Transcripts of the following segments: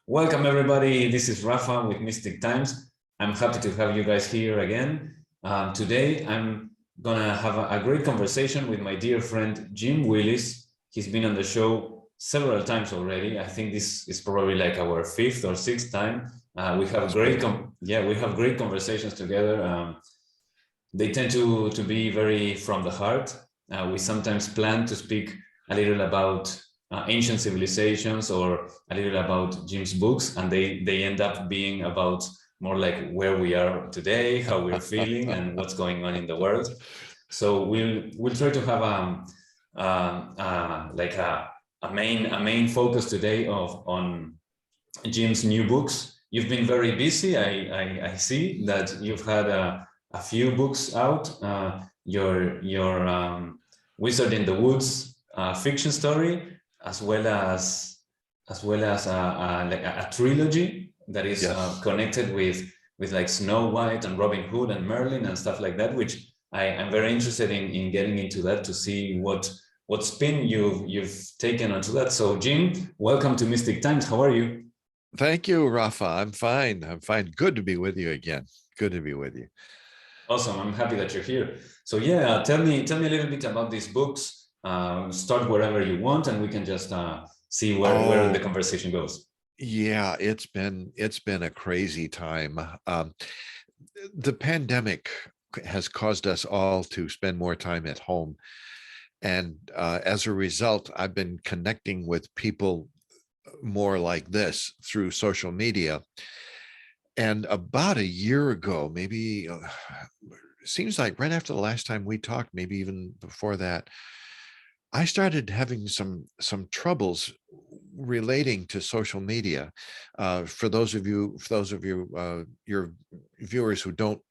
Welcome everybody. This is Rafa with Mystic Times. I'm happy to have you guys here again. Today I'm gonna have a great conversation with my dear friend Jim Willis. He's been on the show several times already. I think this is probably like our fifth or sixth time. We have great conversations together. They tend to be very from the heart. We sometimes plan to speak a little about ancient civilizations or a little about Jim's books, and they end up being about more like where we are today, how we're feeling, and what's going on in the world. So we'll try to have a main focus today on Jim's new books. You've been very busy. I see that you've had a few books out. Your Wizard in the Woods fiction story, as well as a trilogy that is connected with like Snow White and Robin Hood and Merlin and stuff like that, which I'm very interested in getting into that to see what spin you've taken onto that. So Jim, welcome to Mystic Times. How are you? Thank you, Rafa. I'm fine. Good to be with you again. Good to be with you. Awesome. I'm happy that you're here. So yeah, tell me a little bit about these books. Start wherever you want, and we can just see where the conversation goes. Yeah, it's been a crazy time. The pandemic has caused us all to spend more time at home, and as a result, I've been connecting with people more like this through social media. And about a year ago, maybe seems like right after the last time we talked, maybe even before that, I started having some troubles relating to social media. For those of you, your viewers who don't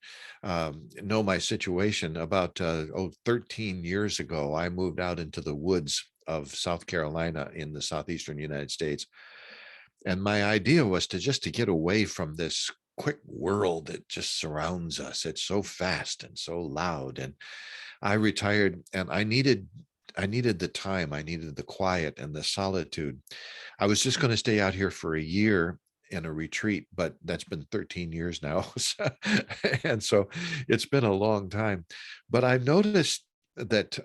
know my situation, about 13 years ago, I moved out into the woods of South Carolina in the southeastern United States. And my idea was to get away from this quick world that just surrounds us. It's so fast and so loud. And I retired, and I needed the time, I needed the quiet and the solitude. I was just going to stay out here for a year in a retreat, but that's been 13 years now. And so it's been a long time. But I noticed that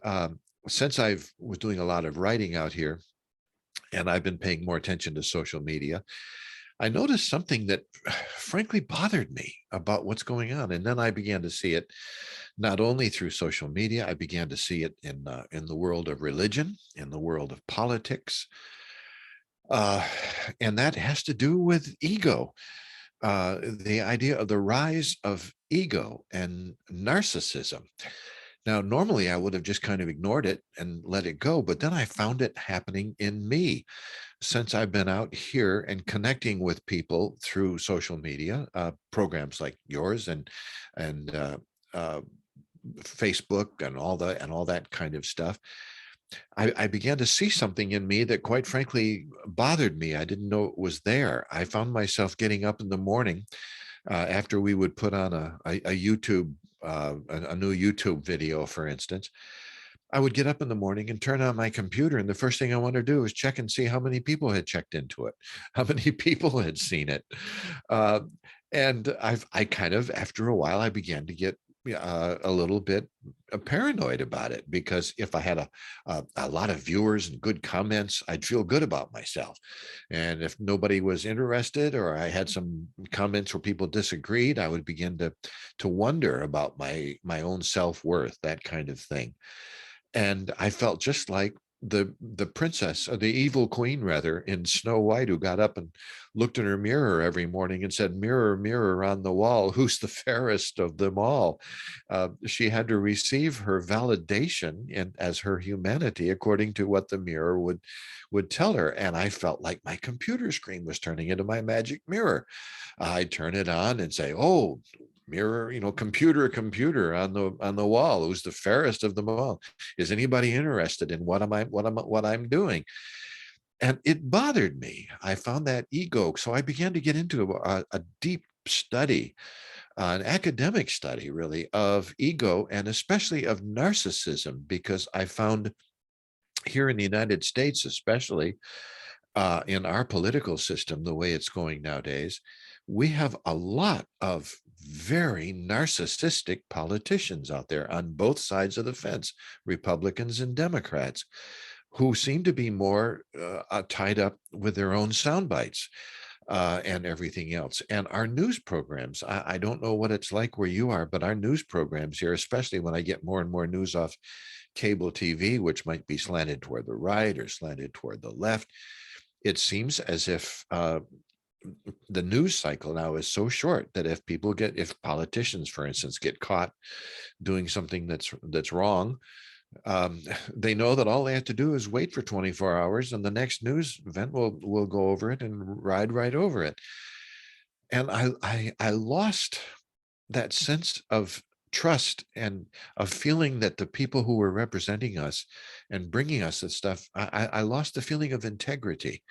since I was doing a lot of writing out here, and I've been paying more attention to social media, I noticed something that frankly bothered me about what's going on. And then I began to see it not only through social media, I began to see it in the world of religion, in the world of politics. And that has to do with ego, the idea of the rise of ego and narcissism. Now, normally I would have just kind of ignored it and let it go, but then I found it happening in me since I've been out here and connecting with people through social media, programs like yours and Facebook and all that kind of stuff. I began to see something in me that, quite frankly, bothered me. I didn't know it was there. I found myself getting up in the morning after we would put on a YouTube, a new YouTube video, for instance. I would get up in the morning and turn on my computer, and the first thing I want to do is check and see how many people had checked into it, how many people had seen it. And I kind of, after a while, I began to get a little bit paranoid about it, because if I had a lot of viewers and good comments, I'd feel good about myself. And if nobody was interested, or I had some comments where people disagreed, I would begin to wonder about my own self-worth, that kind of thing. And I felt just like the princess, or the evil queen rather, in Snow White, who got up and looked in her mirror every morning and said, "Mirror, mirror on the wall, who's the fairest of them all?" She had to receive her validation as her humanity according to what the mirror would tell her. And I felt like my computer screen was turning into my magic mirror. I'd turn it on and say, "Oh, mirror, computer on the wall, who's the fairest of them all? Is anybody interested in what I'm doing?" And it bothered me. I found that ego. So I began to get into a deep study, an academic study, really, of ego, and especially of narcissism, because I found here in the United States, especially, in our political system, the way it's going nowadays, we have a lot of very narcissistic politicians out there on both sides of the fence, Republicans and Democrats, who seem to be more tied up with their own sound bites and everything else. And our news programs, I don't know what it's like where you are, but our news programs here, especially when I get more and more news off cable TV, which might be slanted toward the right or slanted toward the left, it seems as if the news cycle now is so short that if politicians, for instance, get caught doing something that's wrong, they know that all they have to do is wait for 24 hours and the next news event will go over it and ride right over it. And I lost that sense of trust and of feeling that the people who were representing us and bringing us this stuff, I lost the feeling of integrity.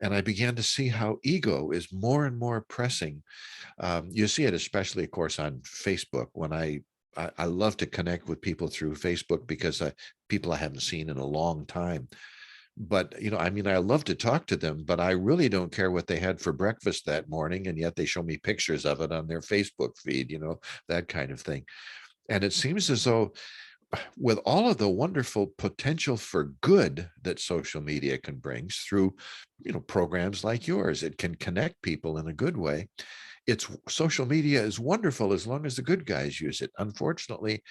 And I began to see how ego is more and more pressing. You see it especially, of course, on Facebook. When I love to connect with people through Facebook because people I haven't seen in a long time. But, I mean, I love to talk to them, but I really don't care what they had for breakfast that morning. And yet they show me pictures of it on their Facebook feed, that kind of thing. And it seems as though with all of the wonderful potential for good that social media can bring through, programs like yours, it can connect people in a good way. Social media is wonderful as long as the good guys use it. Unfortunately,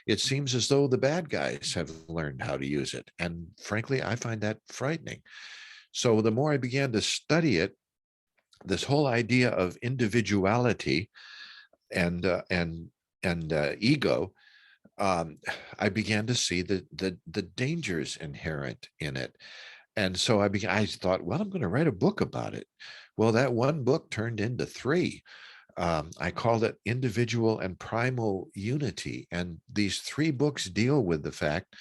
it seems as though the bad guys have learned how to use it. And frankly, I find that frightening. So the more I began to study it, this whole idea of individuality and ego, I began to see the dangers inherent in it. And so I thought, well, I'm going to write a book about it. Well, that one book turned into three. I called it Individual and Primal Unity. And these three books deal with the fact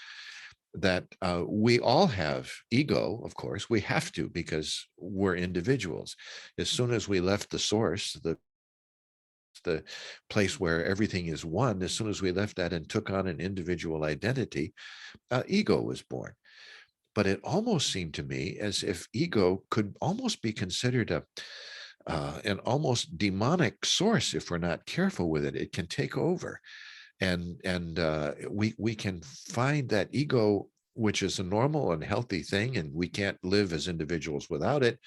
that we all have ego, of course. We have to, because we're individuals. As soon as we left the source, the place where everything is one, as soon as we left that and took on an individual identity, ego was born. But it almost seemed to me as if ego could almost be considered an almost demonic source if we're not careful with it. It can take over, and we can find that ego, which is a normal and healthy thing, and we can't live as individuals without it.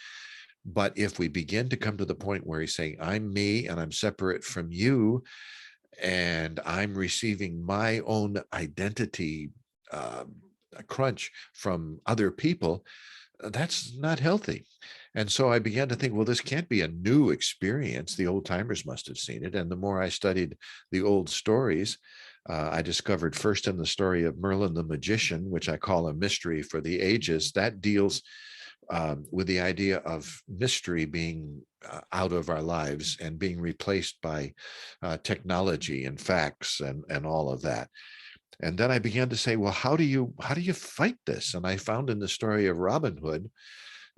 But if we begin to come to the point where he's saying, I'm me and I'm separate from you, and I'm receiving my own identity crunch from other people, that's not healthy. And so I began to think, well, this can't be a new experience. The old timers must have seen it. And the more I studied the old stories, I discovered first in the story of Merlin the Magician, which I call a mystery for the ages, that deals with the idea of mystery being out of our lives and being replaced by technology and facts and all of that. And then I began to say, well, how do you fight this? And I found in the story of Robin Hood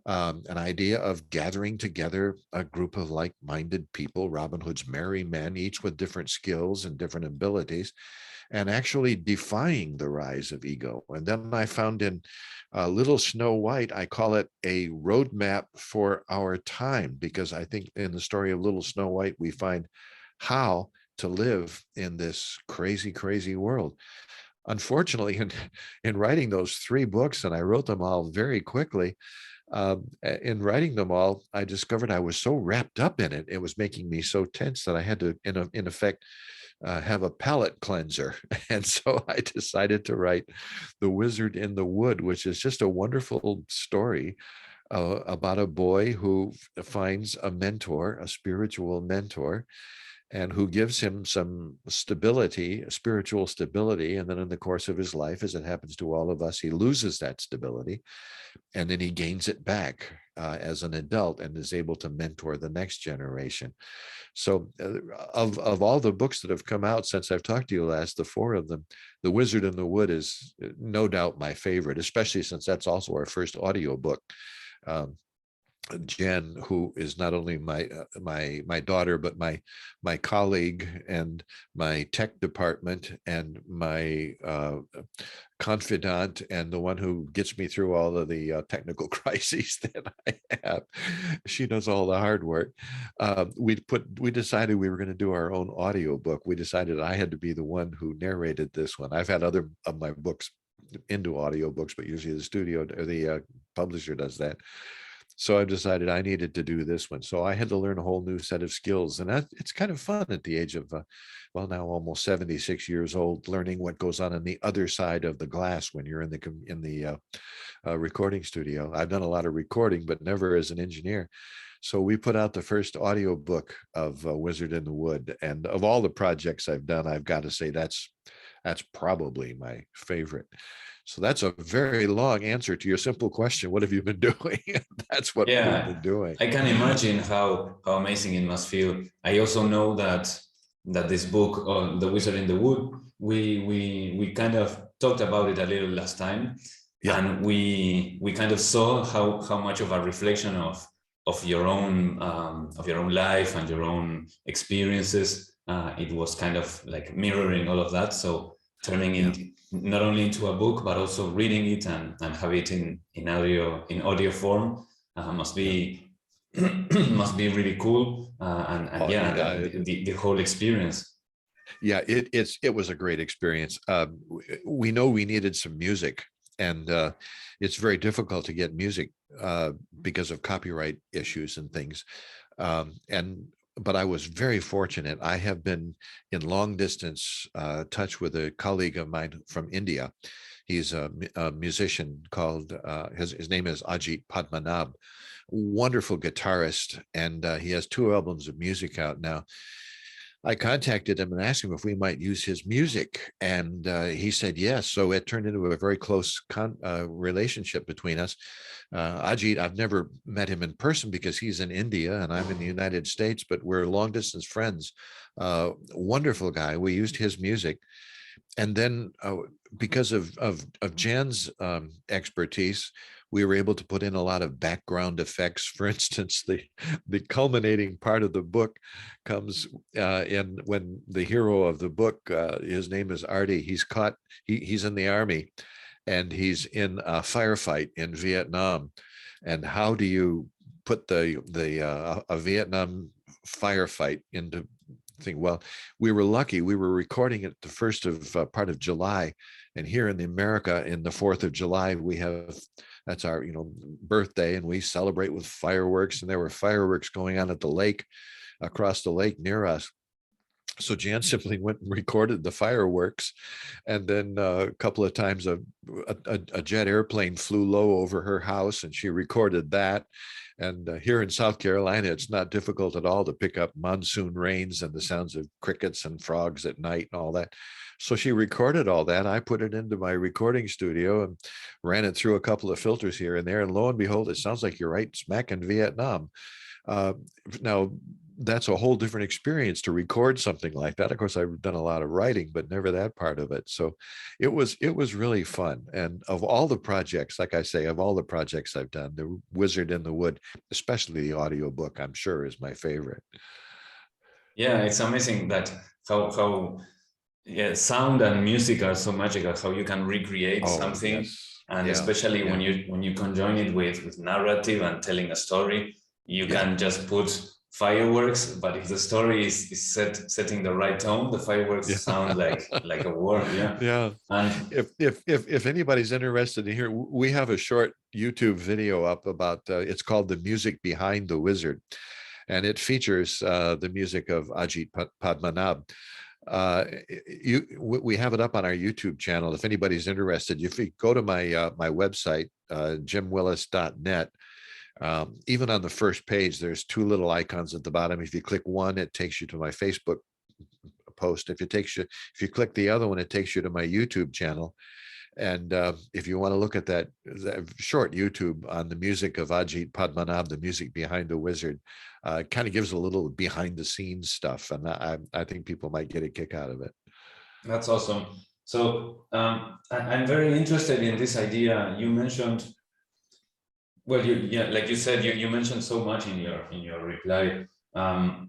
an idea of gathering together a group of like-minded people, Robin Hood's merry men, each with different skills and different abilities, and actually defying the rise of ego. And then I found in Little Snow White, I call it a roadmap for our time, because I think in the story of Little Snow White, we find how to live in this crazy, crazy world. Unfortunately, in writing those three books, and I wrote them all very quickly, in writing them all, I discovered I was so wrapped up in it. It was making me so tense that I had to, in effect, have a palate cleanser. And so I decided to write The Wizard in the Wood, which is just a wonderful story about a boy who finds a mentor, a spiritual mentor, and who gives him some stability, spiritual stability. And then in the course of his life, as it happens to all of us, he loses that stability, and then he gains it back as an adult and is able to mentor the next generation. So of all the books that have come out since I've talked to you last, the four of them, The Wizard in the Wood is no doubt my favorite, especially since that's also our first audio book. Jen, who is not only my daughter, but my colleague and my tech department and my confidant, and the one who gets me through all of the technical crises that I have. She does all the hard work. We decided we were going to do our own audio book. We decided I had to be the one who narrated this one. I've had other of my books into audiobooks, but usually the studio or the publisher does that. So I decided I needed to do this one. So I had to learn a whole new set of skills, and it's kind of fun at the age of, well, now almost 76 years old, learning what goes on the other side of the glass when you're in the recording studio. I've done a lot of recording, but never as an engineer. So we put out the first audio book of Wizard in the Wood, and of all the projects I've done, I've got to say that's probably my favorite. So that's a very long answer to your simple question. What have you been doing? That's what we've been doing. I can imagine how amazing it must feel. I also know that this book, The Wizard in the Wood, we kind of talked about it a little last time, and we kind of saw how much of a reflection of your own life and your own experiences. It was kind of like mirroring all of that. So turning it not only into a book, but also reading it and have it in audio form must be really cool. The whole experience. Yeah, it was a great experience. We know we needed some music, and it's very difficult to get music because of copyright issues and things. But I was very fortunate. I have been in long distance touch with a colleague of mine from India. He's a musician called, his name is Ajit Padmanabh, wonderful guitarist, and he has 2 albums of music out now. I contacted him and asked him if we might use his music, and he said yes. So it turned into a very close relationship between us. Ajit, I've never met him in person because he's in India and I'm in the United States, but we're long distance friends. Wonderful guy. We used his music, and then because of Jan's expertise, we were able to put in a lot of background effects. For instance, the culminating part of the book comes in when the hero of the book, his name is Artie, he's in the army, and he's in a firefight in Vietnam. And how do you put a Vietnam firefight into thing? Well, we were lucky. We were recording it the first of part of July, and here in America, in the 4th of July, that's our birthday, and we celebrate with fireworks. And there were fireworks going on at the lake, across the lake near us. So Jan simply went and recorded the fireworks, and then a couple of times a jet airplane flew low over her house, and she recorded that. And here in South Carolina, it's not difficult at all to pick up monsoon rains and the sounds of crickets and frogs at night and all that. So she recorded all that. I put it into my recording studio and ran it through a couple of filters here and there. And lo and behold, it sounds like you're right smack in Vietnam. Now, that's a whole different experience to record something like that. Of course, I've done a lot of writing, but never that part of it. So it was really fun. And of all the projects, like I say, of all the projects I've done, The Wizard in the Wood, especially the audiobook, I'm sure is my favorite. Yeah, it's amazing that how sound and music are so magical, how you can recreate something. Yes. And especially when you conjoin it with narrative and telling a story, you can just put fireworks, but if the story is setting the right tone, the fireworks sound like a war. And if anybody's interested in here, we have a short YouTube video up about it's called The Music Behind the Wizard, and it features the music of Ajit Padmanabh. We have it up on our YouTube channel. If anybody's interested, if you go to my my website, jimwillis.net, even on the first page, there's 2 little icons at the bottom. If you click one, it takes you to my Facebook post. If you click the other one, it takes you to my YouTube channel. And if you want to look at that short YouTube on the music of Ajit Padmanabh, the music behind the wizard, it kind of gives a little behind the scenes stuff. And I think people might get a kick out of it. That's awesome. So I'm very interested in this idea. You mentioned Well, yeah, like you said, you mentioned so much in your reply. Um,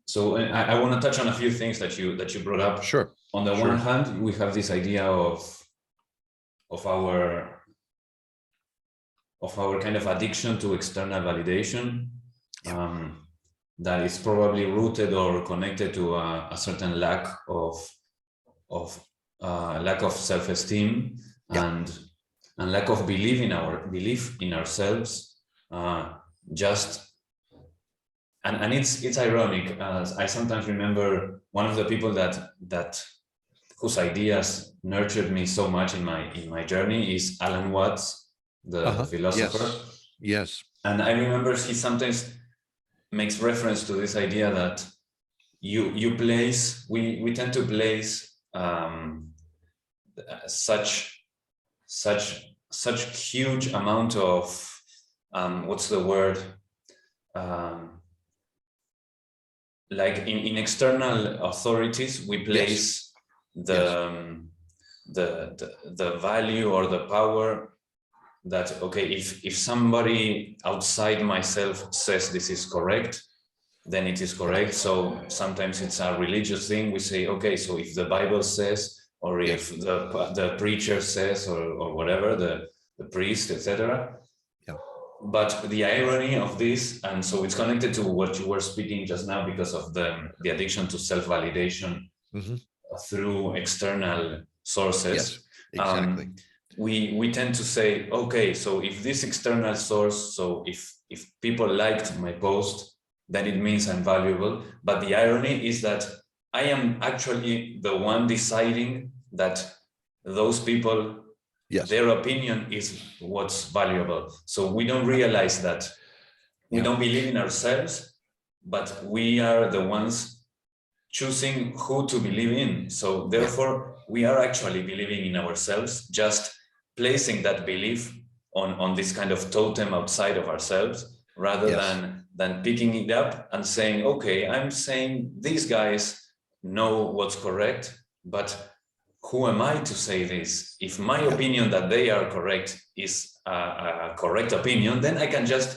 so I want to touch on a few things that you brought up. Sure. On the one Sure. hand, we have this idea of our kind of addiction to external validation, Yeah. that is probably rooted or connected to a certain of lack of self-esteem Yeah. and lack of belief in ourselves. Just and it's ironic. I sometimes remember one of the people that whose ideas nurtured me so much in my journey is Alan Watts, the philosopher. Yes. Yes. And I remember he sometimes makes reference to this idea that we tend to place such huge amount of what's the word, um, like in external authorities we place the, Yes. the value or the power that, okay, if somebody outside myself says this is correct, then it is correct. So sometimes it's a religious thing. We say, okay, so if the Bible says, or if Yes. the preacher says, or whatever, the priest, etc. Yeah. But the irony of this, and so it's connected to what you were speaking just now because of the addiction to self-validation Mm-hmm. through external sources. Yes. Exactly. We tend to say, okay, so if this external source, so if people liked my post, then it means I'm valuable. But the irony is that I am actually the one deciding that those people, Yes. their opinion is what's valuable. So we don't realize that we don't believe in ourselves, but we are the ones choosing who to believe in. So therefore, we are actually believing in ourselves, just placing that belief on this kind of totem outside of ourselves, rather Yes. than picking it up and saying, okay, I'm saying these guys know what's correct, but who am I to say this? If my opinion that they are correct is a correct opinion, then I can just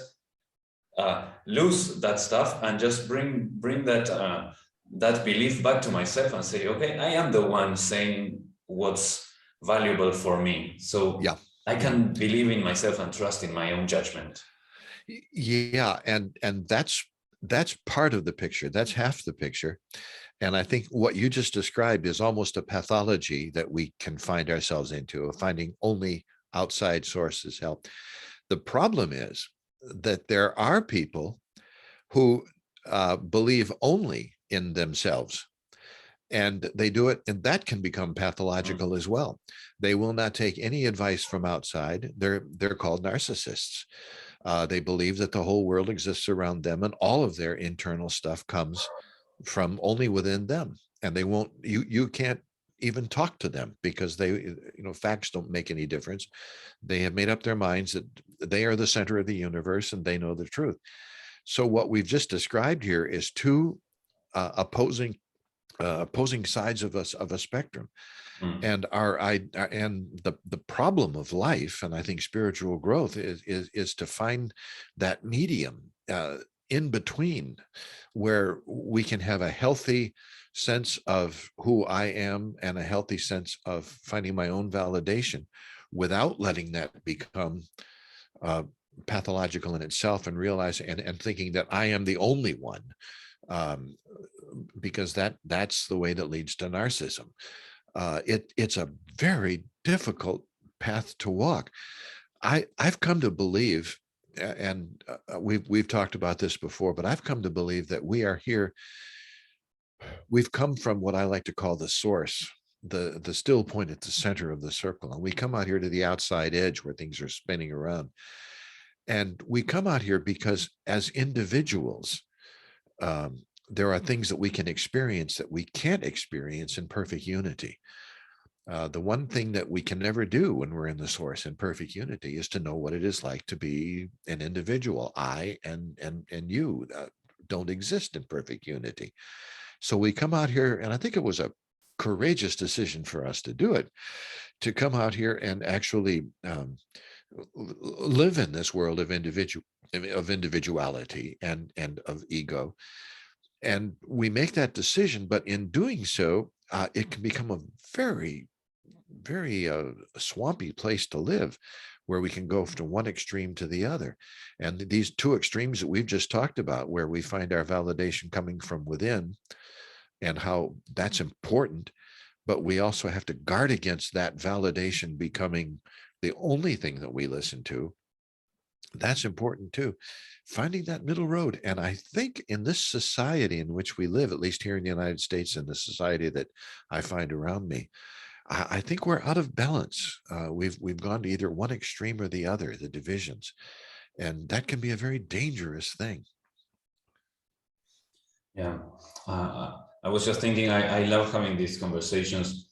lose that stuff and just bring that belief back to myself and say, okay, I am the one saying what's valuable for me. So I can believe in myself and trust in my own judgment. Yeah. And that's part of the picture. That's half the picture. And I think what you just described is almost a pathology that we can find ourselves into, of finding only outside sources help. The problem is that there are people who believe only in themselves, and they do it, and that can become pathological as well. They will not take any advice from outside. They're called narcissists. They believe that the whole world exists around them, and all of their internal stuff comes from only within them, and they won't. You can't even talk to them because facts don't make any difference. They have made up their minds that they are the center of the universe and they know the truth. So what we've just described here is two opposing sides of a spectrum. And the problem of life, and I think spiritual growth is to find that medium in between, where we can have a healthy sense of who I am and a healthy sense of finding my own validation without letting that become pathological in itself, and realizing and thinking that I am the only one, because that's the way that leads to narcissism. It's a very difficult path to walk. I've come to believe, and we've talked about this before, but I've come to believe that we are here. We've come from what I like to call the source, the still point at the center of the circle, and we come out here to the outside edge where things are spinning around. And we come out here because as individuals, there are things that we can experience that we can't experience in perfect unity. The one thing that we can never do when we're in the source in perfect unity is to know what it is like to be an individual. I and you don't exist in perfect unity. So we come out here, and I think it was a courageous decision for us to do it, to come out here and actually live in this world of individuality and of ego. And we make that decision, but in doing so, it can become a very, very swampy place to live, where we can go from one extreme to the other. And these two extremes that we've just talked about, where we find our validation coming from within and how that's important, but we also have to guard against that validation becoming the only thing that we listen to. That's important too. Finding that middle road. And I think in this society in which we live, at least here in the United States, and the society that I find around me, I think we're out of balance. We've gone to either one extreme or the other, the divisions, and that can be a very dangerous thing. Yeah, I was just thinking, I love having these conversations,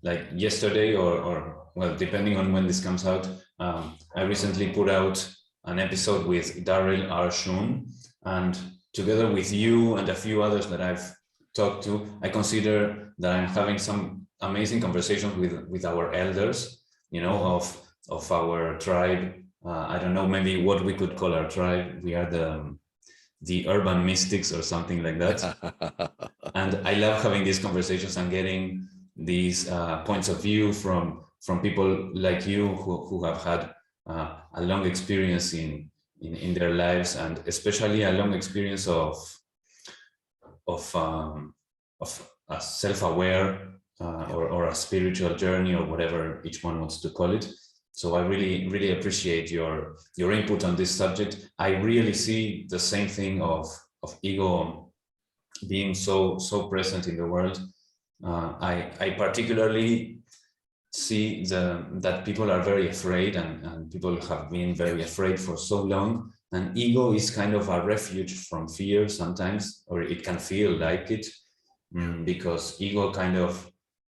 like yesterday or well, depending on when this comes out. I recently put out an episode with Daryl R. Shun, and together with you and a few others that I've talked to, I consider that I'm having some amazing conversations with our elders, you know, of our tribe. I don't know, maybe what we could call our tribe. We are the urban mystics or something like that. And I love having these conversations and getting these points of view from people like you who have had a long experience in their lives, and especially a long experience of a self-aware or a spiritual journey, or whatever each one wants to call it. So I really appreciate your input on this subject. I really see the same thing of ego being so present in the world. I particularly see that people are very afraid, and people have been very afraid for so long. And ego is kind of a refuge from fear sometimes, or it can feel like it, because ego kind of,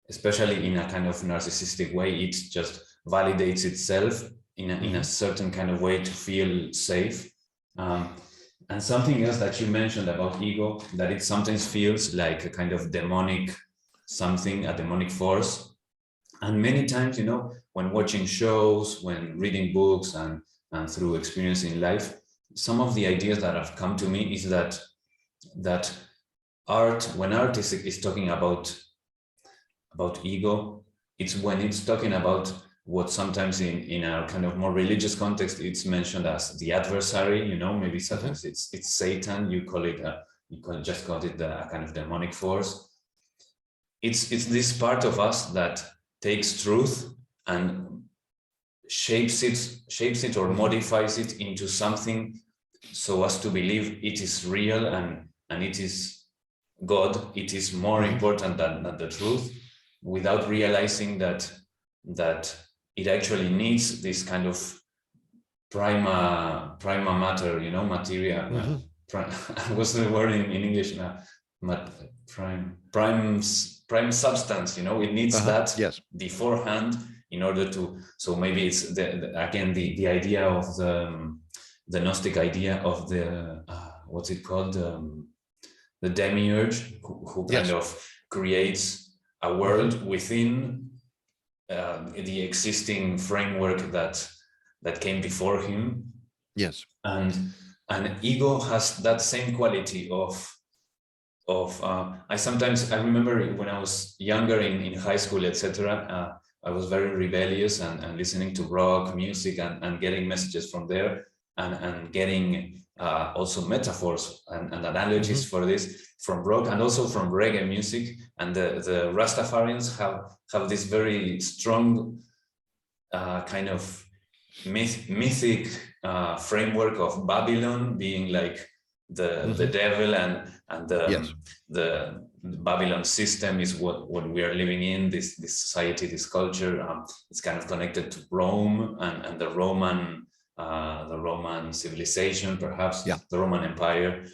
especially in a kind of narcissistic way, it just validates itself in a certain kind of way to feel safe. And something else that you mentioned about ego, that it sometimes feels like a kind of demonic something, a demonic force. And many times, you know, when watching shows, when reading books, and through experience in life, some of the ideas that have come to me is that art, when art is talking about ego, it's when it's talking about what sometimes in a kind of more religious context, it's mentioned as the adversary, you know, maybe sometimes it's Satan, you call it, just call it a kind of demonic force. It's this part of us that takes truth and shapes it or modifies it into something so as to believe it is real and it is God, it is more important than the truth, without realizing that it actually needs this kind of prima matter, you know, materia. What's the word in English now? Prime substance, you know, it needs that beforehand in order to. So maybe it's again the idea of the Gnostic idea of the what's it called, the Demiurge, who kind of creates a world within the existing framework that came before him. Yes. And ego has that same quality of I remember when I was younger in high school, etc. I was very rebellious and listening to rock music and getting messages from there, and getting also metaphors and analogies for this from rock and also from reggae music. And the Rastafarians have this very strong kind of mythic framework of Babylon being like the devil, and the Babylon system is what we are living in, this society, this culture. It's kind of connected to Rome and the Roman civilization, perhaps, the Roman Empire.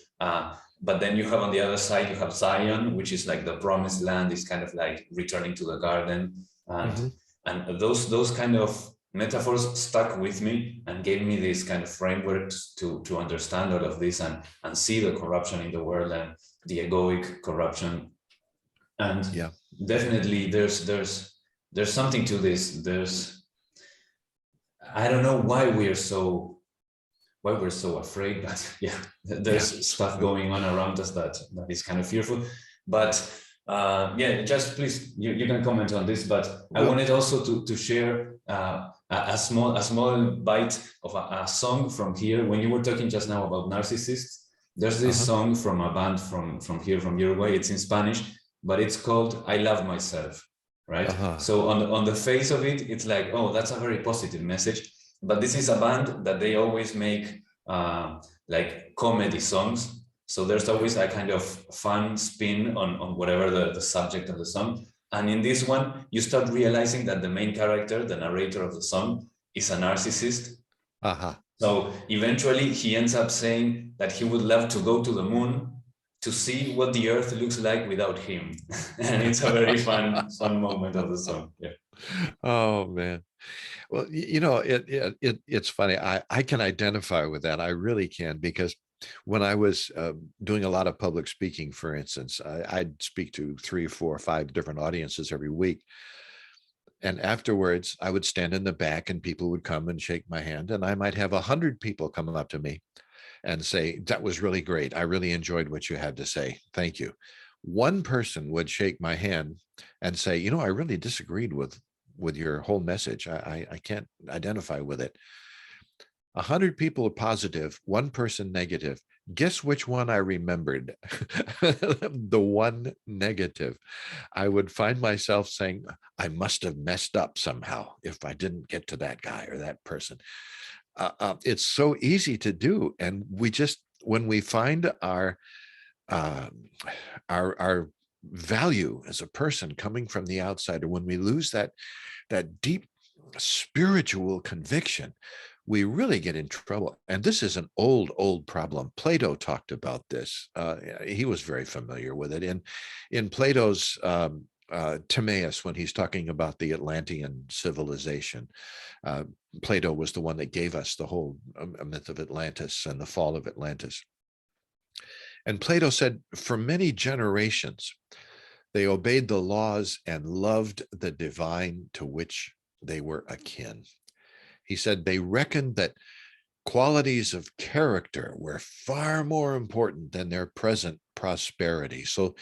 But then you have on the other side, you have Zion, which is like the promised land, is kind of like returning to the garden. And those kind of metaphors stuck with me and gave me this kind of framework to understand all of this and see the corruption in the world and the egoic corruption. And definitely there's something to this. I don't know why we're so afraid, but yeah, Yeah. there's stuff going on around us that is kind of fearful. But yeah, just please, you can comment on this. But I Well, wanted also to share a small bite of a song from here. When you were talking just now about narcissists, there's this uh-huh, song from a band from here, from Uruguay. It's in Spanish, but it's called "I Love Myself." Right. uh-huh, So on the face of it, it's like, oh, that's a very positive message. But this is a band that they always make like comedy songs. So there's always a kind of fun spin on whatever the subject of the song. And in this one, you start realizing that the main character, the narrator of the song, is a narcissist. uh-huh. So eventually he ends up saying that he would love to go to the moon to see what the earth looks like without him. And it's a very fun moment of the song. Yeah. Oh man. Well, it's funny. I can identify with that. I really can, because when I was doing a lot of public speaking, for instance, I'd speak to 3, 4, 5 different audiences every week. And afterwards, I would stand in the back and people would come and shake my hand. And I might have 100 people come up to me and say, "That was really great. I really enjoyed what you had to say. Thank you." One person would shake my hand and say, "I really disagreed with your whole message. I can't identify with it." 100 people are positive, one person negative. Guess which one I remembered? The one negative. I would find myself saying, I must have messed up somehow if I didn't get to that guy or that person. It's so easy to do. And when we find uh, our value as a person coming from the outside, or when we lose that deep spiritual conviction, we really get in trouble. And this is an old problem. Plato talked about this. He was very familiar with it. In Plato's Timaeus, when he's talking about the Atlantean civilization, uh, Plato was the one that gave us the whole myth of Atlantis and the fall of Atlantis. And Plato said, for many generations, they obeyed the laws and loved the divine to which they were akin. He said they reckoned that qualities of character were far more important than their present prosperity. So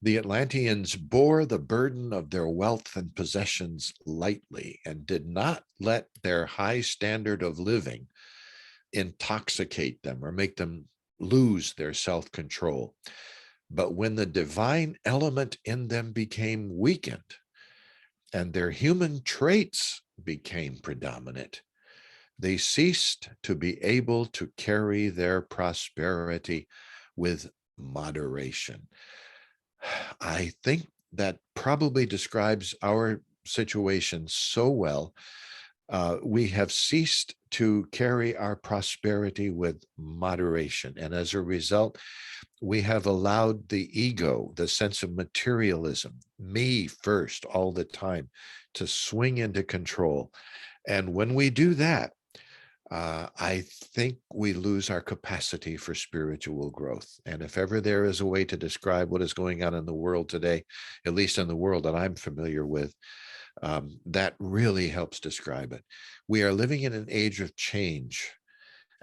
the Atlanteans bore the burden of their wealth and possessions lightly and did not let their high standard of living intoxicate them or make them lose their self-control. But when the divine element in them became weakened and their human traits became predominant, they ceased to be able to carry their prosperity with moderation. I think that probably describes our situation so well. We have ceased to carry our prosperity with moderation. And as a result, we have allowed the ego, the sense of materialism, me first all the time, to swing into control. And when we do that, I think we lose our capacity for spiritual growth. And if ever there is a way to describe what is going on in the world today, at least in the world that I'm familiar with, that really helps describe it. We are living in an age of change,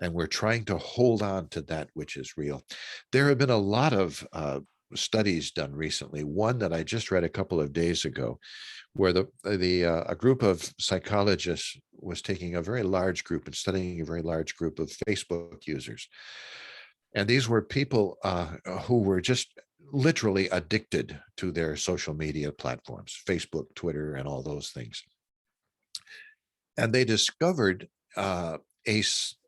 and we're trying to hold on to that which is real. There have been a lot of studies done recently. One that I just read a couple of days ago, where a group of psychologists was taking a very large group and studying a very large group of Facebook users. And these were people who were just literally addicted to their social media platforms, Facebook, Twitter, and all those things. And they discovered a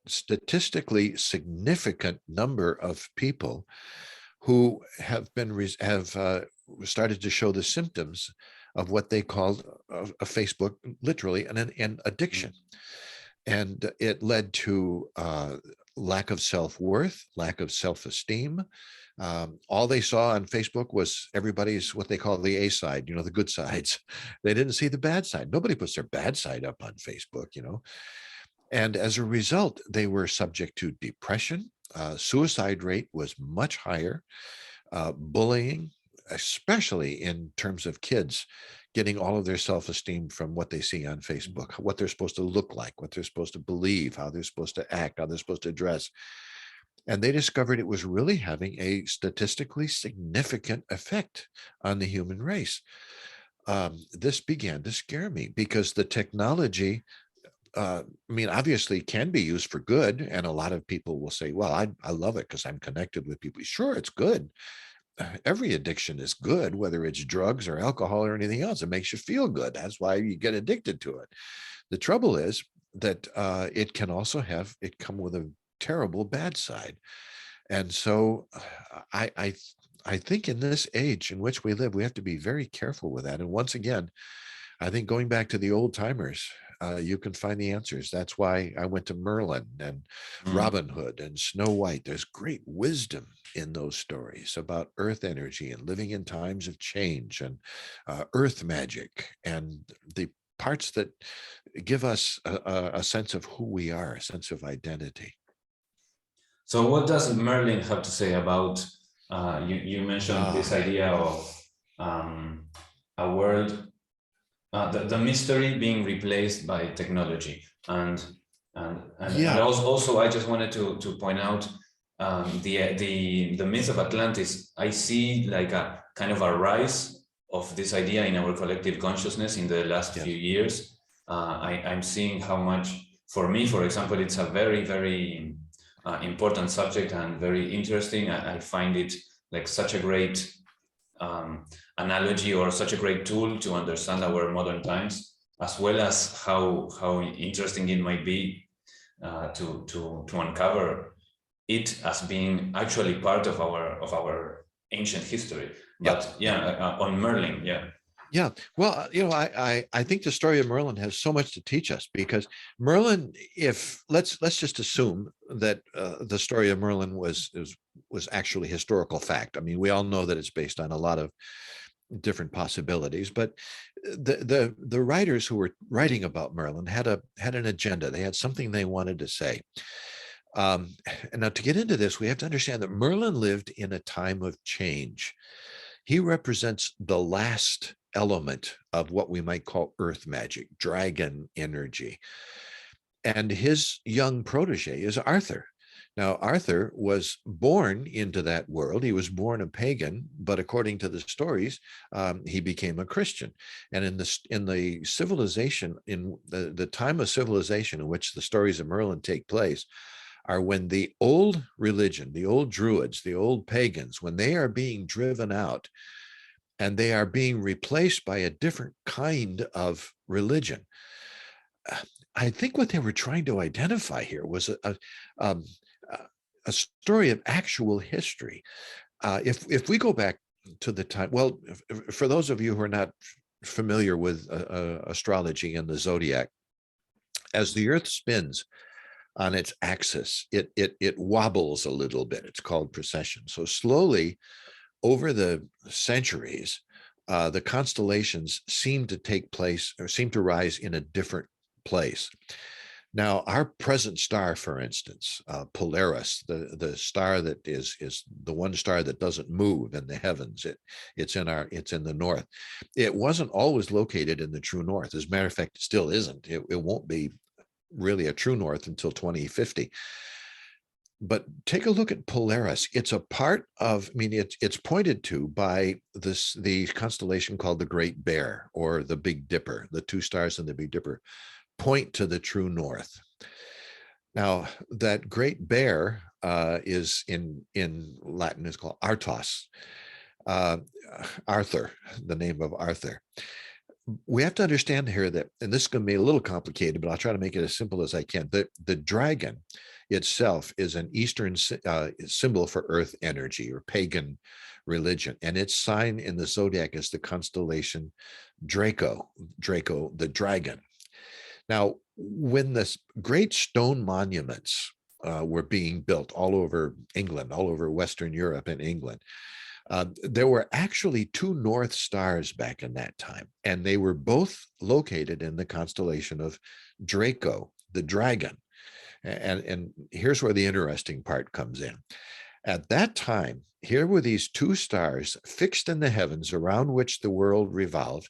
statistically significant number of people who have started to show the symptoms of what they called a Facebook, literally an addiction. And it led to lack of self-worth, lack of self-esteem. All they saw on Facebook was everybody's what they call the A side, the good sides. They didn't see the bad side. Nobody puts their bad side up on Facebook. And as a result, they were subject to depression. Suicide rate was much higher. Bullying, especially in terms of kids. getting all of their self-esteem from what they see on Facebook, what they're supposed to look like, what they're supposed to believe, how they're supposed to act, how they're supposed to dress. And they discovered it was really having a statistically significant effect on the human race. This began to scare me because the technology, I mean, obviously can be used for good. And a lot of people will say, well, I love it because I'm connected with people. Sure, it's good. Every addiction is good, whether it's drugs or alcohol or anything else. It makes you feel good. That's why you get addicted to it. The trouble is that it can also come with a terrible bad side. And so I think in this age in which we live, we have to be very careful with that. And once again, I think going back to the old timers, you can find the answers. That's why I went to Merlin and Robin Hood and Snow White. There's great wisdom in those stories about earth energy and living in times of change and earth magic and the parts that give us a sense of who we are, a sense of identity. So what does Merlin have to say about, you mentioned this idea of a world, the mystery being replaced by technology. And also I just wanted to point out the myth of Atlantis. I see like a kind of a rise of this idea in our collective consciousness in the last few years. I'm seeing how much, for me, for example, it's a very, very important subject and very interesting. I find it like such a great analogy or such a great tool to understand our modern times, as well as how interesting it might be to uncover it as being actually part of our ancient history. But on Merlin, Yeah, well, I think the story of Merlin has so much to teach us because Merlin, if let's just assume that the story of Merlin was actually historical fact. I mean, we all know that it's based on a lot of different possibilities, but the writers who were writing about Merlin had an agenda. They had something they wanted to say. And now to get into this, we have to understand that Merlin lived in a time of change. He represents the last element of what we might call earth magic, dragon energy. And his young protege is Arthur. Now, Arthur was born into that world. He was born a pagan, but according to the stories, he became a Christian. And in the civilization, in the time of civilization in which the stories of Merlin take place, are when the old religion, the old Druids, the old pagans, when they are being driven out and they are being replaced by a different kind of religion. I think what they were trying to identify here was a story of actual history. If we go back to the time, well, for those of you who are not familiar with astrology and the zodiac, as the earth spins on its axis, it wobbles a little bit. It's called precession. So slowly over the centuries, the constellations seem to take place or seem to rise in a different place. Now, our present star, for instance, Polaris, the star that is the one star that doesn't move in the heavens, it's in the north. It wasn't always located in the true north. As a matter of fact, it still isn't. It won't be really a true north until 2050. But take a look at Polaris. It's a part of, I mean, it's pointed to by the constellation called the Great Bear or the Big Dipper. The two stars in the Big Dipper point to the true north. Now, that Great Bear is in Latin is called Artos. Arthur, the name of Arthur. We have to understand here that, and this is going to be a little complicated, but I'll try to make it as simple as I can. The dragon itself is an Eastern symbol for earth energy or pagan religion. And its sign in the zodiac is the constellation Draco, the dragon. Now, when the great stone monuments were being built all over England, all over Western Europe and England, there were actually two North Stars back in that time, and they were both located in the constellation of Draco, the dragon. And here's where the interesting part comes in. At that time, here were these two stars fixed in the heavens around which the world revolved.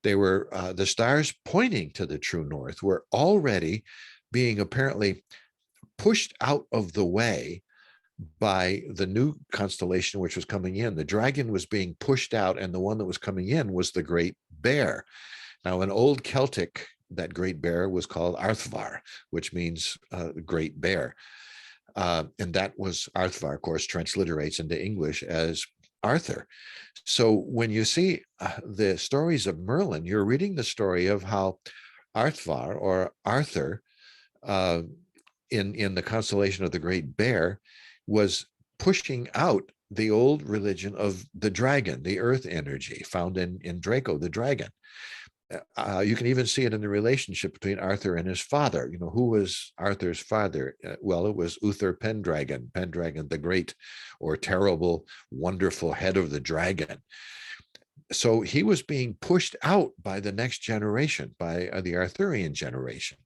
They were the stars pointing to the true north were already being apparently pushed out of the way by the new constellation which was coming in. The dragon was being pushed out, and the one that was coming in was the great bear. Now, in old Celtic, that great bear was called Arthvar, which means great bear. And that was Arthvar, of course, transliterates into English as Arthur. So when you see the stories of Merlin, you're reading the story of how Arthvar or Arthur in the constellation of the Great Bear was pushing out the old religion of the dragon, the earth energy found in Draco, the dragon. You can even see it in the relationship between Arthur and his father. You know, who was Arthur's father? Well, it was Uther Pendragon, Pendragon the Great, or terrible, wonderful head of the dragon. So he was being pushed out by the next generation, by the Arthurian generation.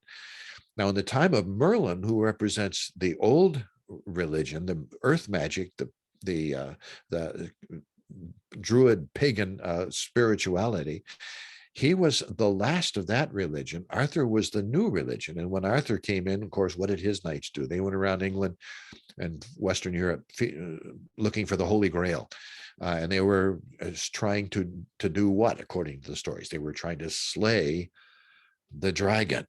Now, in the time of Merlin, who represents the old religion, the earth magic, the druid pagan spirituality, he was the last of that religion. Arthur was the new religion. And when Arthur came in, of course, what did his knights do? They went around England and Western Europe looking for the Holy Grail. And they were trying to do what, according to the stories? They were trying to slay the dragon.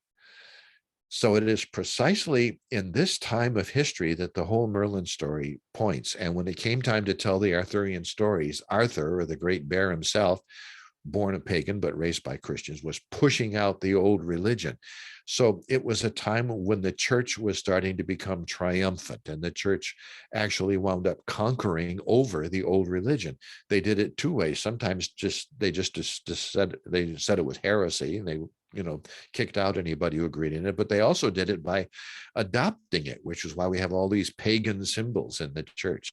So it is precisely in this time of history that the whole Merlin story points. And when it came time to tell the Arthurian stories, Arthur, or the Great Bear himself, born a pagan but raised by Christians, was pushing out the old religion. So it was a time when the church was starting to become triumphant, and the church actually wound up conquering over the old religion. They did it two ways. Sometimes they said it was heresy, and they kicked out anybody who agreed in it, but they also did it by adopting it, which is why we have all these pagan symbols in the church.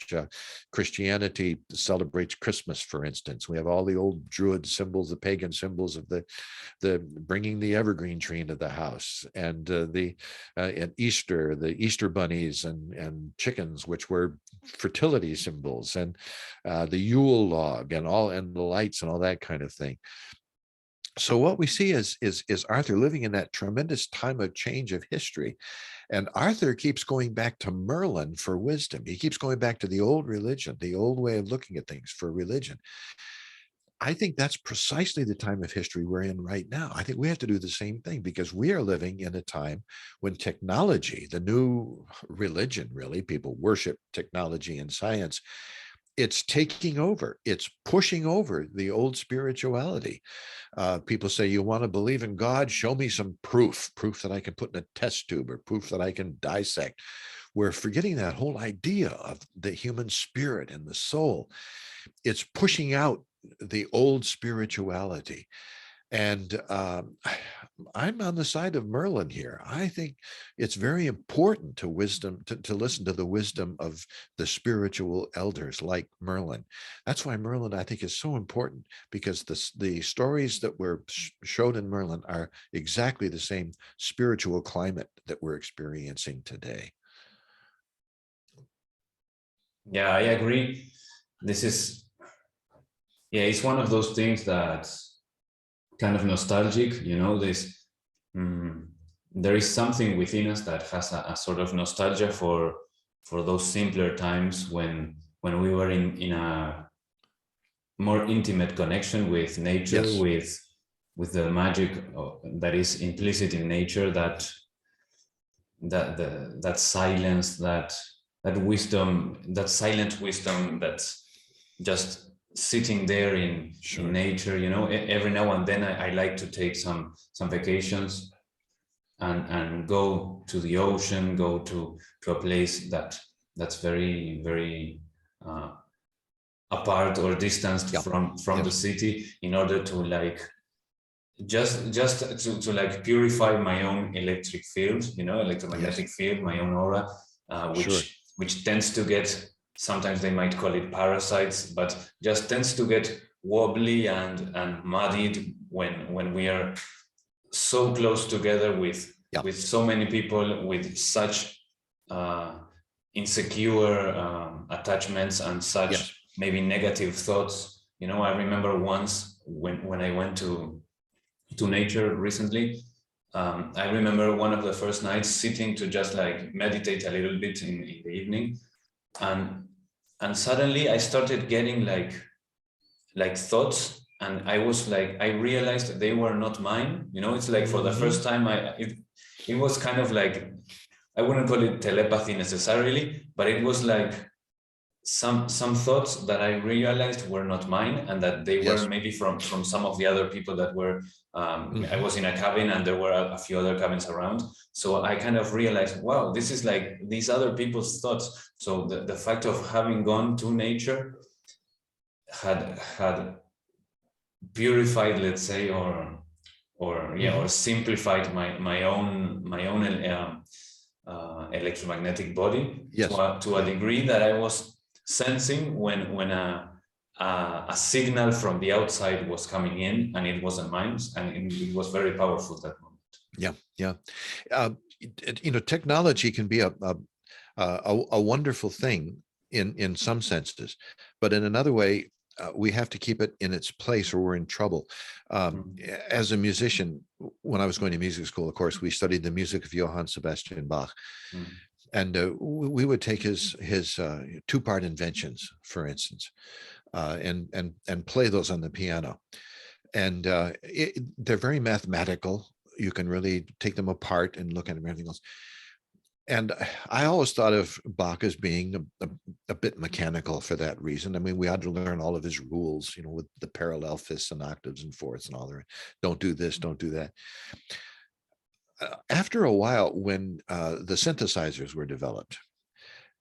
Christianity celebrates Christmas, for instance. We have all the old druid symbols, the pagan symbols of the bringing the evergreen tree into the house, and at Easter, the Easter bunnies and chickens, which were fertility symbols, and the Yule log and the lights and all that kind of thing. So what we see is Arthur living in that tremendous time of change of history. And Arthur keeps going back to Merlin for wisdom. He keeps going back to the old religion, the old way of looking at things for religion. I think that's precisely the time of history we're in right now. I think we have to do the same thing, because we are living in a time when technology, the new religion, really, people worship technology and science, it's taking over. It's pushing over the old spirituality. People say, you want to believe in God? Show me some proof that I can put in a test tube, or proof that I can dissect. We're forgetting that whole idea of the human spirit and the soul. It's pushing out the old spirituality. And I'm on the side of Merlin here. I think it's very important to listen to the wisdom of the spiritual elders like Merlin. That's why Merlin, I think, is so important, because the stories that were shown in Merlin are exactly the same spiritual climate that we're experiencing today. Yeah, I agree. It's one of those things that kind of nostalgic, there is something within us that has a sort of nostalgia for those simpler times when we were in a more intimate connection with nature. Yes. with the magic that is implicit in nature, that silence, that wisdom, that silent wisdom that's just sitting there in nature. Every now and then I like to take some vacations and go to the ocean, go to a place that's very, very apart or distanced from the city, in order to just to purify my own electric field, electromagnetic field, my own aura, which tends to get, sometimes they might call it parasites, but just tends to get wobbly and muddied when we are so close together with so many people with such insecure attachments and such maybe negative thoughts. I remember once when I went to to nature recently. I remember one of the first nights sitting to just like meditate a little bit in the evening, and suddenly I started getting like thoughts, and I was like, I realized that they were not mine. You know, it's like for the first time it was kind of like, I wouldn't call it telepathy necessarily, but it was like some thoughts that I realized were not mine, and that they were Yes. maybe from some of the other people that were. I was in a cabin, and there were a few other cabins around. So I kind of realized, wow, this is like these other people's thoughts. So the fact of having gone to nature had purified, let's say, or simplified my own electromagnetic body Yes. to a degree that I was sensing when a signal from the outside was coming in, and it wasn't mine, and it was very powerful that moment. Yeah. Yeah. Technology can be a wonderful thing in some senses, but in another way, we have to keep it in its place or we're in trouble. As a musician, when I was going to music school, of course, we studied the music of Johann Sebastian Bach. And we would take his two-part inventions, for instance, and play those on the piano. And they're very mathematical. You can really take them apart and look at them and everything else. And I always thought of Bach as being a bit mechanical for that reason. I mean, we had to learn all of his rules, with the parallel fifths and octaves and fourths and all that. Don't do this, don't do that. After a while, when the synthesizers were developed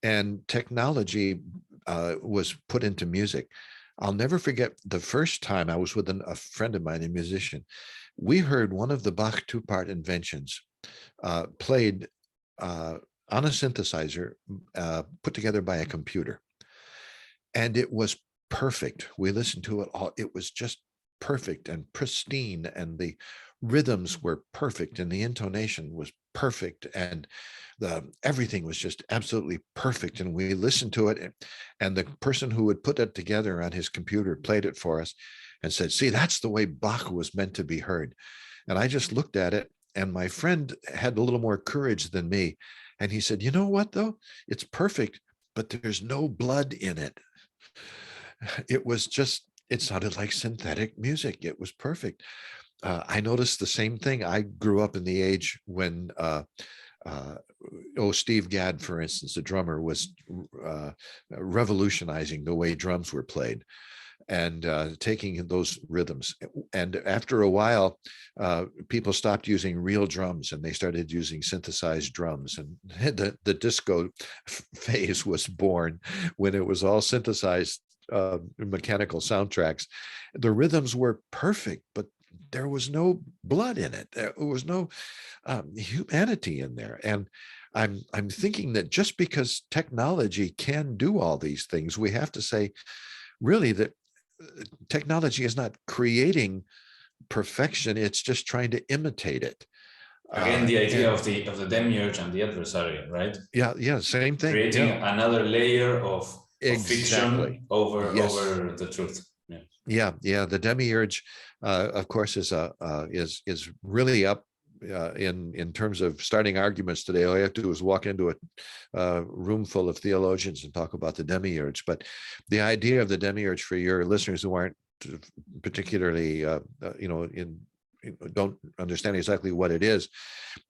and technology was put into music, I'll never forget the first time I was with a friend of mine, a musician. We heard one of the Bach two-part inventions played on a synthesizer put together by a computer. And it was perfect. We listened to it all. It was just perfect and pristine, and the rhythms were perfect, and the intonation was perfect, and everything was just absolutely perfect. And we listened to it, and the person who would put it together on his computer played it for us and said, "See, that's the way Bach was meant to be heard." And I just looked at it, and my friend had a little more courage than me. And he said, "You know what, though? It's perfect, but there's no blood in it." It sounded like synthetic music. It was perfect. I noticed the same thing. I grew up in the age when, Steve Gadd, for instance, the drummer, was revolutionizing the way drums were played, and taking those rhythms. And after a while, people stopped using real drums and they started using synthesized drums. And the disco phase was born when it was all synthesized mechanical soundtracks. The rhythms were perfect, but there was no blood in it. There was no humanity in there. And I'm thinking that just because technology can do all these things, we have to say, really, that technology is not creating perfection. It's just trying to imitate it. Again, the idea of the demiurge and the adversary, right? Yeah, same thing. Creating another layer of Exactly. fiction over the truth. Yeah. The demiurge, of course, is really up in terms of starting arguments today. All you have to do is walk into a room full of theologians and talk about the demiurge. But the idea of the demiurge, for your listeners who aren't particularly, don't understand exactly what it is,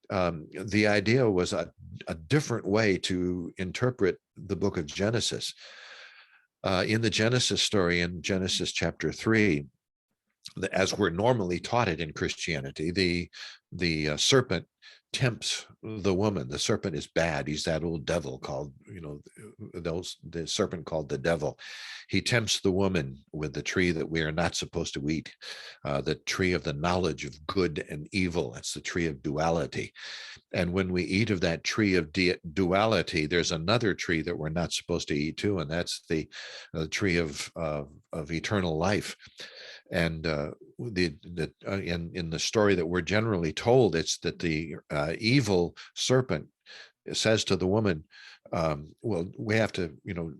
the idea was a different way to interpret the book of Genesis. In the Genesis story, in Genesis chapter 3, as we're normally taught it in Christianity, the serpent tempts the woman. The serpent is bad. He's that old devil called, the serpent called the devil. He tempts the woman with the tree that we are not supposed to eat, the tree of the knowledge of good and evil. That's the tree of duality. And when we eat of that tree of duality, there's another tree that we're not supposed to eat too, and that's the tree of eternal life. And in the story that we're generally told, it's that the evil serpent says to the woman, "Well, we have to, you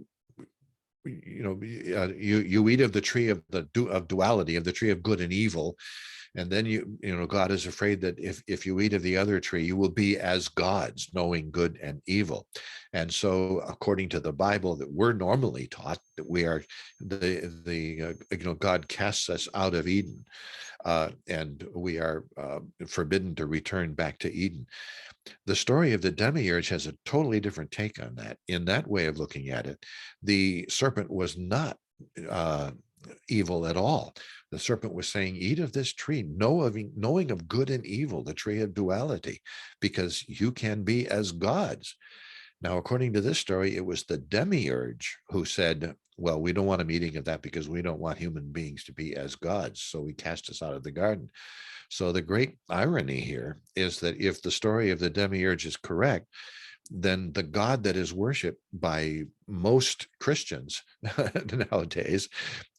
eat of the tree of duality, of the tree of good and evil, And then God is afraid that if you eat of the other tree, you will be as gods, knowing good and evil. And so, according to the Bible, that we're normally taught, that we are God casts us out of Eden, and we are forbidden to return back to Eden. The story of the Demiurge has a totally different take on that. In that way of looking at it, the serpent was not evil at all. The serpent was saying, eat of this tree, knowing of good and evil, the tree of duality, because you can be as gods. Now, according to this story, it was the Demiurge who said, well, we don't want him eating of that because we don't want human beings to be as gods. So he cast us out of the garden. So the great irony here is that if the story of the Demiurge is correct, then the God that is worshipped by most Christians nowadays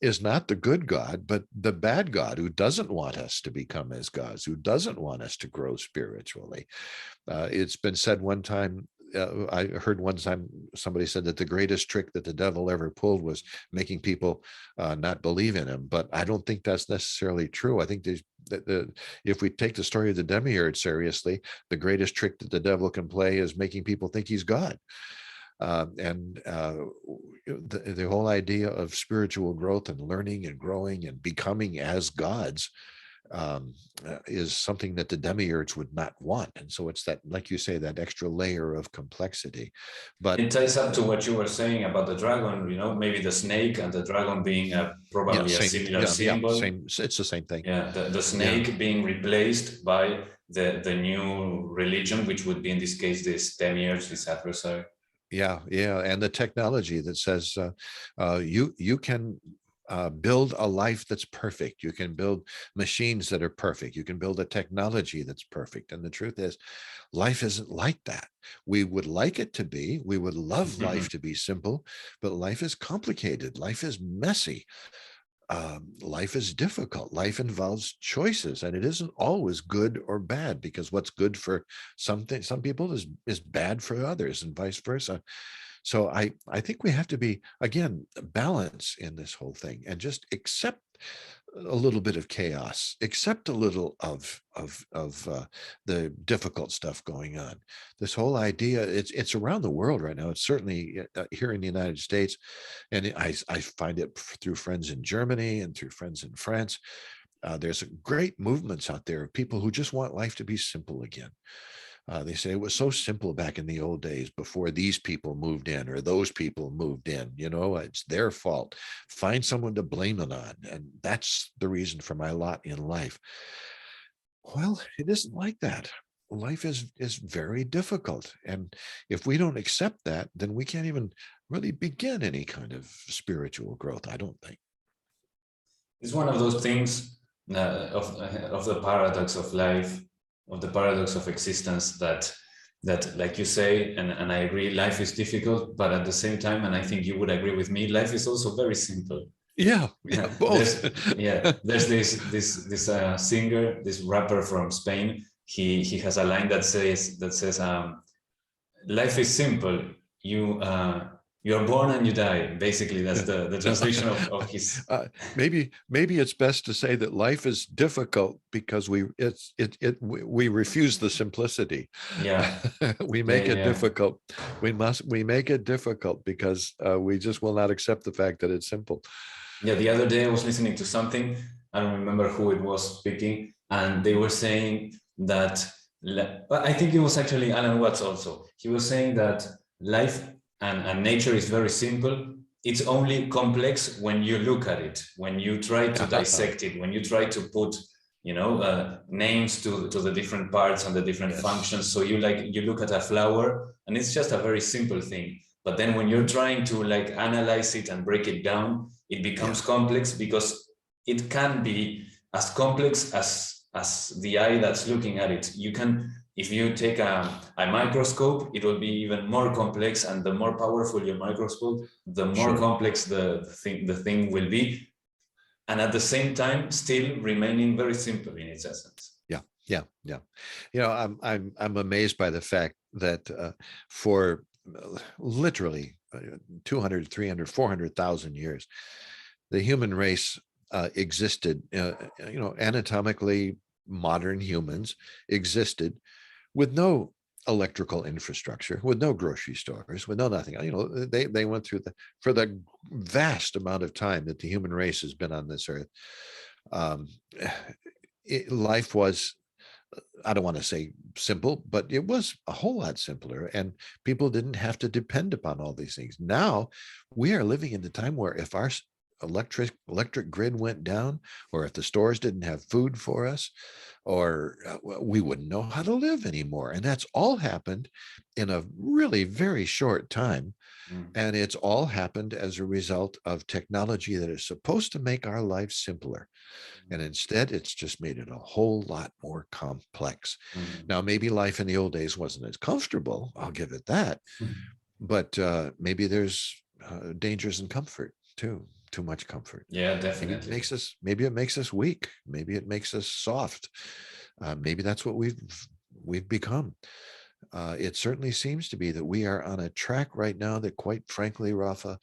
is not the good God, but the bad God, who doesn't want us to become as gods, who doesn't want us to grow spiritually. It's been said one time, I heard one time somebody said that the greatest trick that the devil ever pulled was making people not believe in him. But I don't think that's necessarily true. I think if we take the story of the Demiurge seriously, the greatest trick that the devil can play is making people think he's God. The whole idea of spiritual growth and learning and growing and becoming as gods is something that the Demiurge would not want. And so it's that, like you say, that extra layer of complexity. But it ties up to what you were saying about the dragon, maybe the snake and the dragon being probably a similar symbol. Same, it's the same thing. Yeah, the snake being replaced by the new religion, which would be in this case this Demiurge, this adversary. Yeah, and the technology that says you can build a life that's perfect. You can build machines that are perfect. You can build a technology that's perfect. And the truth is, life isn't like that. We would like it to be. We would love life to be simple, but life is complicated. Life is messy. Life is difficult. Life involves choices, and it isn't always good or bad, because what's good for some people is bad for others, and vice versa. So I think we have to be, again, balance in this whole thing, and just accept a little bit of chaos, accept a little of the difficult stuff going on. This whole idea, it's around the world right now. It's certainly here in the United States, and I find it through friends in Germany and through friends in France. There's great movements out there of people who just want life to be simple again. They say it was so simple back in the old days before these people moved in or those people moved in. It's their fault. Find someone to blame it on. And that's the reason for my lot in life. Well, it isn't like that. Life is very difficult. And if we don't accept that, then we can't even really begin any kind of spiritual growth, I don't think. It's one of those things of the paradox of life, of the paradox of existence, that like you say, and I agree, life is difficult, but at the same time, and I think you would agree with me, life is also very simple. Yeah, both. There's this singer, this rapper from Spain. He has a line that says life is simple. You're born and you die. Basically, that's the translation of his. Maybe it's best to say that life is difficult because we refuse the simplicity. Yeah, we make it difficult. We make it difficult because we just will not accept the fact that it's simple. Yeah, the other day I was listening to something. I don't remember who it was speaking, and they were saying that. I think it was actually Alan Watts also. He was saying that life and nature is very simple. It's only complex when you look at it, when you try to dissect it, when you try to put, names to the different parts and the different functions. So you look at a flower and it's just a very simple thing. But then when you're trying to analyze it and break it down, it becomes complex, because it can be as complex as the eye that's looking at it. You can, if you take a microscope, it will be even more complex, and the more powerful your microscope, the more complex the thing will be, and at the same time still remaining very simple in its essence. Yeah. I'm amazed by the fact that for literally 200, 300, 400,000 years, the human race existed, anatomically modern humans existed with no electrical infrastructure, with no grocery stores, with no nothing. They went through for the vast amount of time that the human race has been on this earth. Um, Life was, I don't want to say simple, but it was a whole lot simpler, and people didn't have to depend upon all these things. Now we are living in the time where if our electric grid went down, or if the stores didn't have food for us, or we wouldn't know how to live anymore. And that's all happened in a really very short time. And it's all happened as a result of technology that is supposed to make our lives simpler. And instead, it's just made it a whole lot more complex. Now, maybe life in the old days wasn't as comfortable, I'll give it that. But maybe there's dangers in comfort too. Too much comfort. Yeah, Maybe definitely. it makes us weak. Maybe it makes us soft. Maybe that's what we've become. It certainly seems to be that we are on a track right now that, quite frankly, Rafa,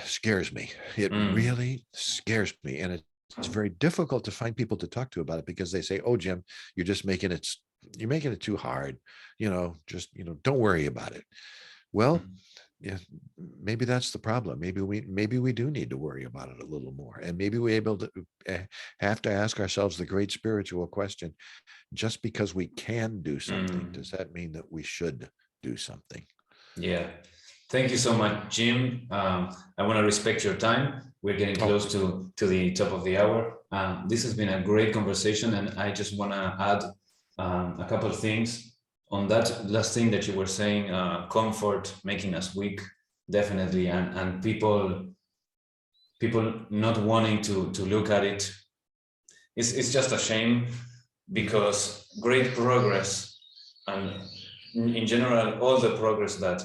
scares me. It really scares me. And it's very difficult to find people to talk to about it, because they say, "Oh, Jim, you're making it too hard. Just, don't worry about it." Well, yeah, maybe that's the problem. Maybe we do need to worry about it a little more, and maybe we have to ask ourselves the great spiritual question: just because we can do something, does that mean that we should do something? Yeah. Thank you so much, Jim. I want to respect your time. We're getting close to the top of the hour. This has been a great conversation, and I just want to add a couple of things on that last thing that you were saying. Comfort making us weak, definitely, and people not wanting to look at it. It's just a shame, because great progress, and in general, all the progress that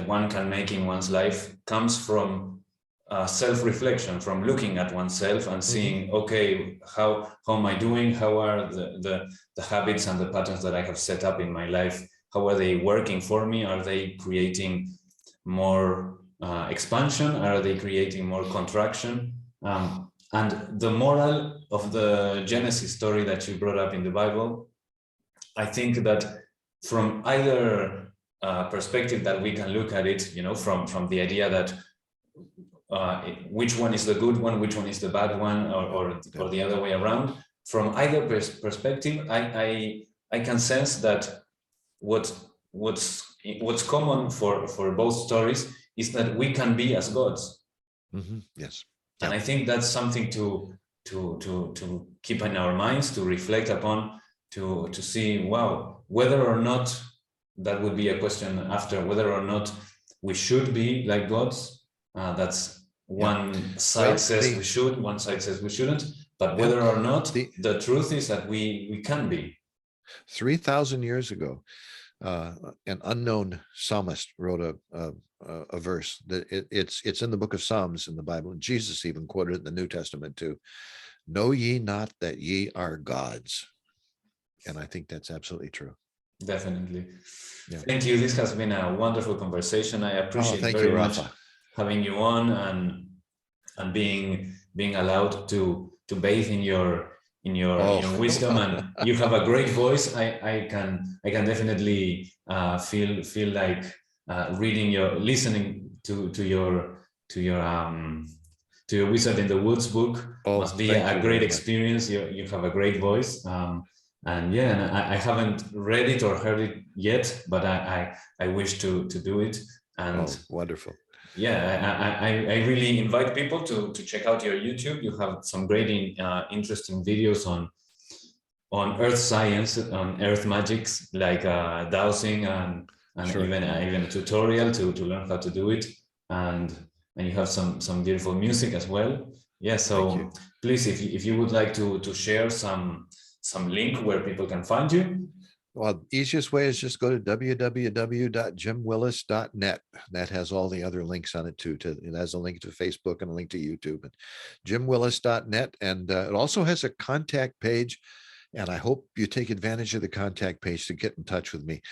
one can make in one's life comes from self-reflection, from looking at oneself and seeing, okay, how am I doing? How are the habits and the patterns that I have set up in my life? How are they working for me? Are they creating more expansion? Are they creating more contraction? And the moral of the Genesis story that you brought up in the Bible, I think that from either perspective that we can look at it, from the idea that which one is the good one, which one is the bad one, or the other way around. From either perspective, I can sense that what's common for both stories is that we can be as gods. Yes. And I think that's something to keep in our minds, to reflect upon, to see, wow, whether or not, that would be a question after, whether or not we should be like gods. That's one side says we should, one side says we shouldn't, but whether or not, the truth is that we can be. 3,000 years ago, an unknown psalmist wrote a verse that it's in the book of Psalms in the Bible. And Jesus even quoted it in the New Testament too. "Know ye not that ye are gods?" And I think that's absolutely true. Definitely. Yeah. Thank you. This has been a wonderful conversation. I appreciate very much having you on and being allowed to bathe in your wisdom. And you have a great voice. I can definitely feel like listening to your Wizard in the Woods book. Must be a great experience. You have a great voice. And I haven't read it or heard it yet, but I wish to do it. And wonderful. Yeah, I really invite people to check out your YouTube. You have some great interesting videos on earth science, on earth magics, like dowsing and even a tutorial to learn how to do it. And you have some beautiful music as well. Yeah, so please, if you would like to share some link where people can find you. Well, easiest way is just go to www.jimwillis.net. That has all the other links on it too. It has a link to Facebook and a link to YouTube, and jimwillis.net. And it also has a contact page. And I hope you take advantage of the contact page to get in touch with me.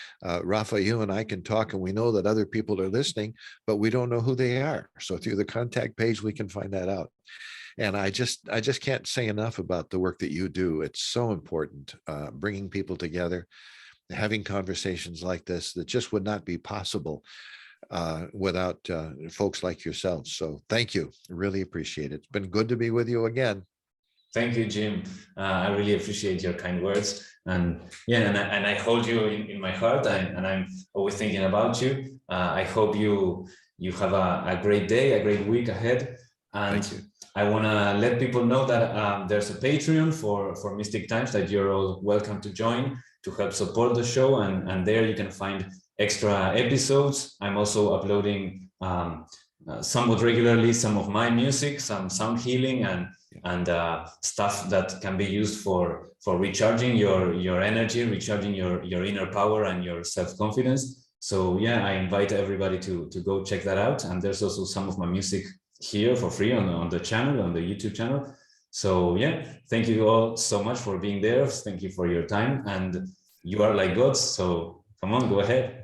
Rafa, you and I can talk, and we know that other people are listening, but we don't know who they are. So through the contact page, we can find that out. And I just can't say enough about the work that you do. It's so important, bringing people together, having conversations like this that just would not be possible without folks like yourselves. So thank you. Really appreciate it. It's been good to be with you again. Thank you, Jim. I really appreciate your kind words. And yeah, and I hold you in my heart, and I'm always thinking about you. I hope you have a great day, a great week ahead. And I want to let people know that there's a Patreon for Mystic Times that you're all welcome to join to help support the show. And there you can find extra episodes. I'm also uploading somewhat regularly some of my music, some sound healing and stuff that can be used for recharging your energy, recharging your inner power and your self-confidence. So yeah, I invite everybody to go check that out. And there's also some of my music here for free on the channel, on the YouTube channel. So yeah, thank you all so much for being there. Thank you for your time, and you are like gods. So come on, go ahead.